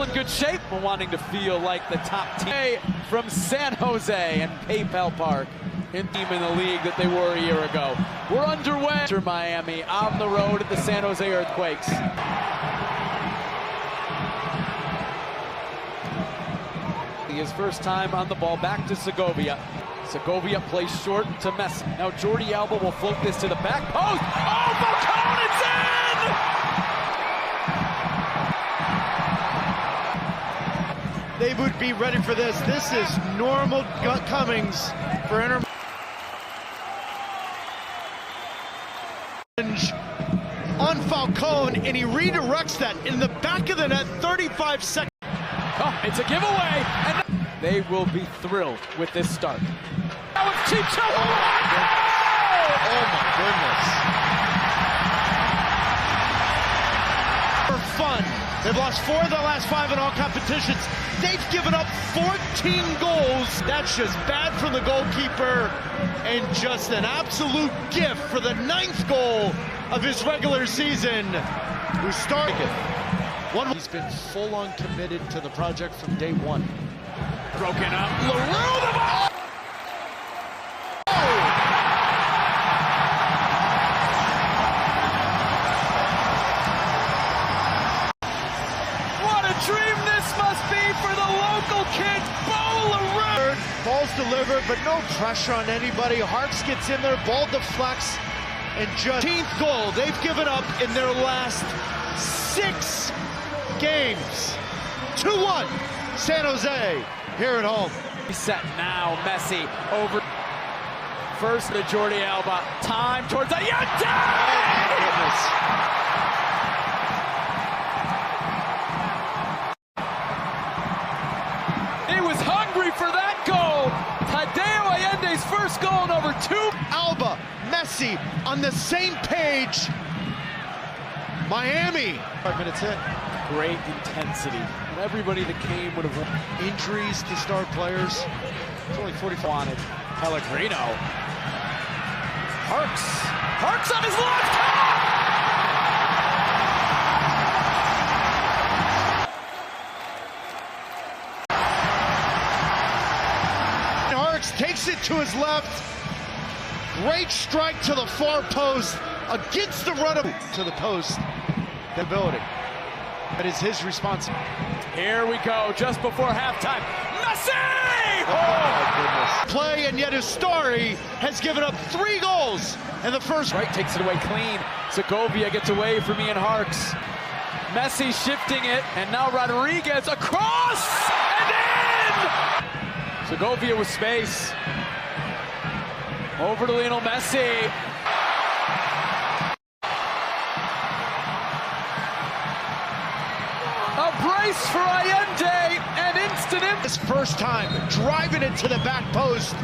in good shape, wanting to feel like the top team from San Jose and PayPal Park. In the league that they were a year ago. We're underway to Miami on the road at the San Jose Earthquakes. His first time on the ball, back to Segovia. Segovia plays short to Messi. Now Jordi Alba will float this to the back post. Oh, Falcone, it's in! They would be ready for this. This is normal Cummings for Inter. On Falcone, and he redirects that in the back of the net, 35 seconds. Oh, it's a giveaway, and they will be thrilled with this start. Now it's Chicho. Oh my goodness. For fun, they've lost 4 of their last 5 in all competitions. They've given up 14 goals. That's just bad from the goalkeeper, and just an absolute gift for the 9th goal of his regular season. Who started He's been full-on committed to the project from day one. Broken up. LaRue, the ball! What a dream this must be for the local kid, Bo LaRue! Ball's delivered, but no pressure on anybody. Harks gets in there, ball deflects, and just 15th goal they've given up in their last 6 games. 2-1, San Jose here at home. Set now, Messi over. First to Jordi Alba. Time towards the Yante! He was hungry for that goal. Tadeo Allende's first goal in over 2. Alba, Messi on the same page. Miami. 5 minutes in. Great intensity. And everybody that came would have won. Injuries to star players. It's only 45. Wanted. Pellegrino. Harks on his left. Harks takes it to his left. Great strike to the far post against the run to the post. The ability. That is his responsibility. Here we go, just before halftime. Messi! Oh my goodness. Play, and yet his story has given up 3 goals in the first. Right, takes it away clean. Segovia gets away from Ian Harks. Messi shifting it, and now Rodriguez across and in! Segovia with space. Over to Lionel Messi. A brace for Allende, and instant His first time driving it to the back post,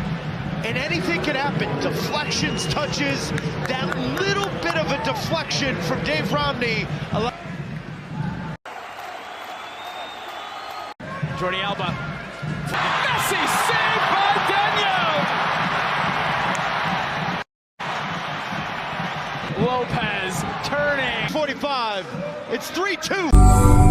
and anything can happen. Deflections, touches, that little bit of a deflection from Dave Romney. Jordi Alba. Messi saved by Daniel. Lopez turning. 45. It's 3-2.